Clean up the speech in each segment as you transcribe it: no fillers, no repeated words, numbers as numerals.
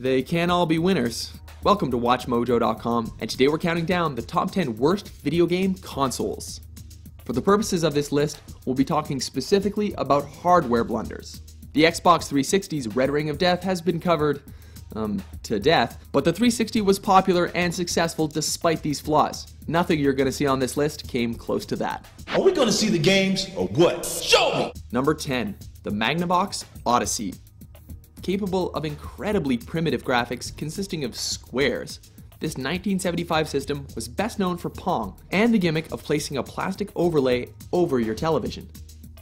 They can't all be winners. Welcome to WatchMojo.com, and today we're counting down the top 10 worst video game consoles. For the purposes of this list, we'll be talking specifically about hardware blunders. The Xbox 360's Red Ring of Death has been covered, to death, but the 360 was popular and successful despite these flaws. Nothing you're gonna see on this list came close to that. Are we gonna see the games or what? Show me! Number 10, the Magnavox Odyssey. Capable of incredibly primitive graphics consisting of squares, this 1975 system was best known for Pong and the gimmick of placing a plastic overlay over your television.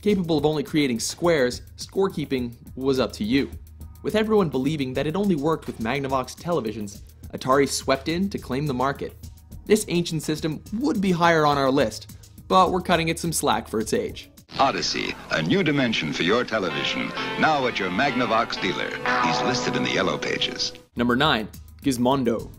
Capable of only creating squares, scorekeeping was up to you. With everyone believing that it only worked with Magnavox televisions, Atari swept in to claim the market. This ancient system would be higher on our list, but we're cutting it some slack for its age. Odyssey, a new dimension for your television, now at your Magnavox dealer. He's listed in the yellow pages. Number 9, Gizmondo.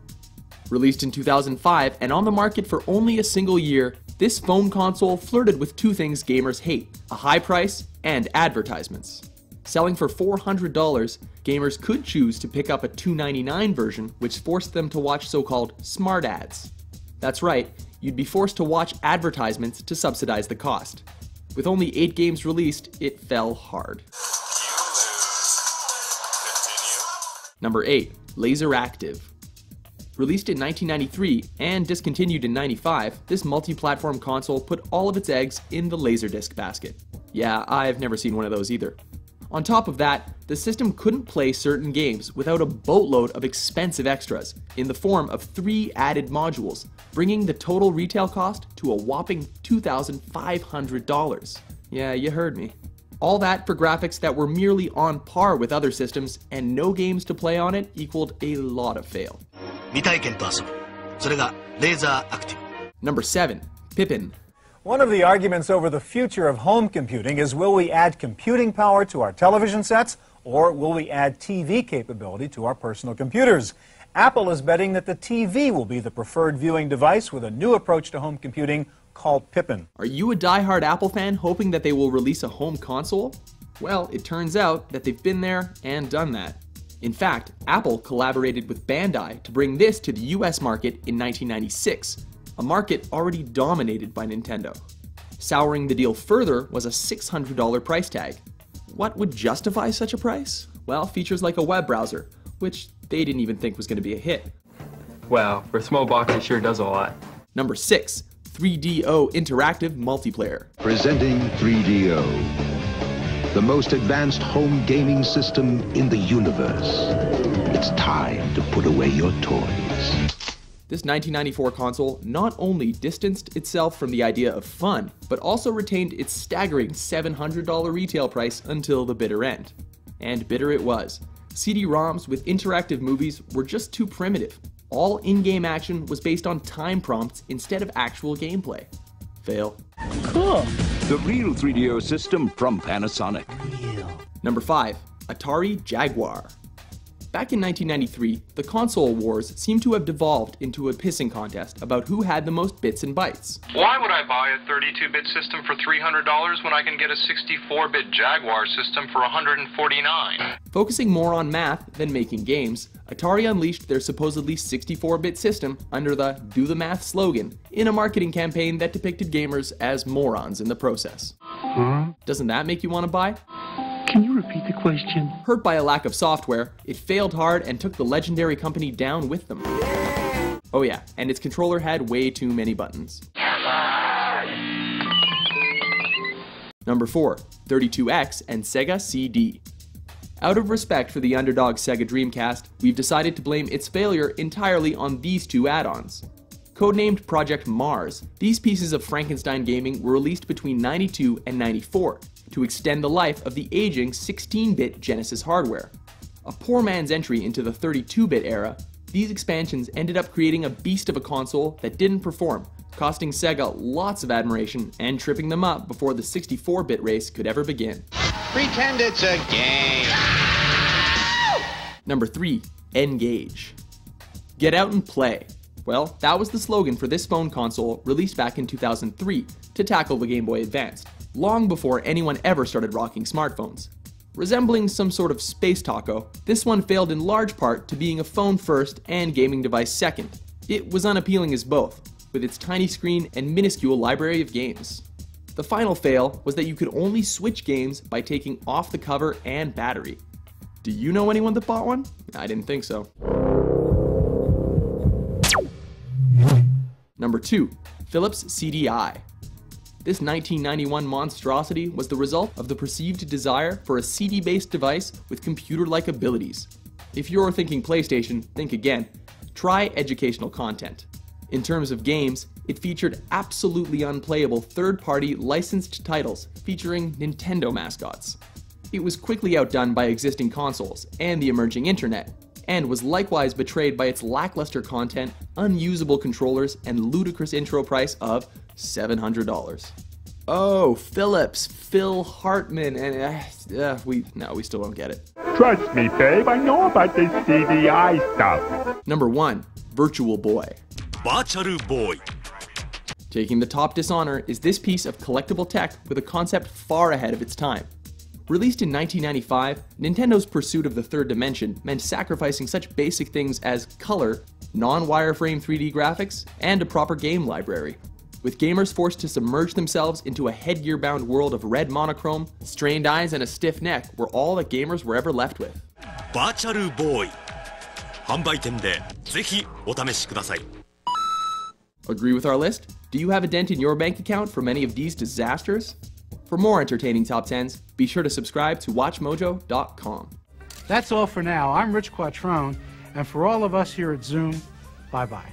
Released in 2005 and on the market for only a single year, this phone console flirted with two things gamers hate: a high price and advertisements. Selling for $400, gamers could choose to pick up a $299 version, which forced them to watch so-called smart ads. That's right, you'd be forced to watch advertisements to subsidize the cost. With only 8 games released, it fell hard. Number 8, Laseractive. Released in 1993 and discontinued in 95, this multi-platform console put all of its eggs in the Laserdisc basket. Yeah, I've never seen one of those either. On top of that, the system couldn't play certain games without a boatload of expensive extras in the form of 3 added modules, bringing the total retail cost to a whopping $2,500. Yeah, you heard me. All that for graphics that were merely on par with other systems, and no games to play on it equaled a lot of fail. Number 7, Pippin. One of the arguments over the future of home computing is, will we add computing power to our television sets, or will we add TV capability to our personal computers? Apple is betting that the TV will be the preferred viewing device with a new approach to home computing called Pippin. Are you a die-hard Apple fan hoping that they will release a home console? Well, it turns out that they've been there and done that. In fact, Apple collaborated with Bandai to bring this to the US market in 1996. A market already dominated by Nintendo. Souring the deal further was a $600 price tag. What would justify such a price? Well, features like a web browser, which they didn't even think was going to be a hit. Wow, for a small box it sure does a lot. Number 6, 3DO Interactive Multiplayer. Presenting 3DO, the most advanced home gaming system in the universe. It's time to put away your toys. This 1994 console not only distanced itself from the idea of fun, but also retained its staggering $700 retail price until the bitter end. And bitter it was. CD-ROMs with interactive movies were just too primitive. All in-game action was based on time prompts instead of actual gameplay. Fail. Cool. The real 3DO system from Panasonic. Number 5, Atari Jaguar. Back in 1993, the console wars seemed to have devolved into a pissing contest about who had the most bits and bytes. Why would I buy a 32-bit system for $300 when I can get a 64-bit Jaguar system for $149? Focusing more on math than making games, Atari unleashed their supposedly 64-bit system under the "Do the Math" slogan in a marketing campaign that depicted gamers as morons in the process. Doesn't that make you want to buy? Can you repeat the question? Hurt by a lack of software, it failed hard and took the legendary company down with them. Oh yeah, and its controller had way too many buttons. Number 4, 32X and Sega CD. Out of respect for the underdog Sega Dreamcast, we've decided to blame its failure entirely on these 2 add-ons. Codenamed Project Mars, these pieces of Frankenstein gaming were released between 92 and 94 to extend the life of the aging 16-bit Genesis hardware. A poor man's entry into the 32-bit era, these expansions ended up creating a beast of a console that didn't perform, costing Sega lots of admiration and tripping them up before the 64-bit race could ever begin. Pretend it's a game. Number 3, N-Gage. Get out and play. Well, that was the slogan for this phone console released back in 2003 to tackle the Game Boy Advance, long before anyone ever started rocking smartphones. Resembling some sort of space taco, this one failed in large part to being a phone first and gaming device second. It was unappealing as both, with its tiny screen and minuscule library of games. The final fail was that you could only switch games by taking off the cover and battery. Do you know anyone that bought one? I didn't think so. Number 2, Philips CDI. This 1991 monstrosity was the result of the perceived desire for a CD-based device with computer-like abilities. If you're thinking PlayStation, think again. Try educational content. In terms of games, it featured absolutely unplayable third-party licensed titles featuring Nintendo mascots. It was quickly outdone by existing consoles and the emerging internet, and was likewise betrayed by its lackluster content, unusable controllers, and ludicrous intro price of $700. Oh, Philips, Phil Hartman, and we still don't get it. Trust me, babe, I know about this CDI stuff. Number 1, Virtual Boy. Virtual Boy. Taking the top dishonor is this piece of collectible tech with a concept far ahead of its time. Released in 1995, Nintendo's pursuit of the third dimension meant sacrificing such basic things as color, non-wireframe 3D graphics, and a proper game library. With gamers forced to submerge themselves into a headgear-bound world of red monochrome, strained eyes, and a stiff neck were all that gamers were ever left with. Virtual Boy. 販売店でぜひお試しください. Agree with our list? Do you have a dent in your bank account from any of these disasters? For more entertaining top 10s, be sure to subscribe to WatchMojo.com. That's all for now. I'm Rich Quattrone, and for all of us here at Zoom, bye-bye.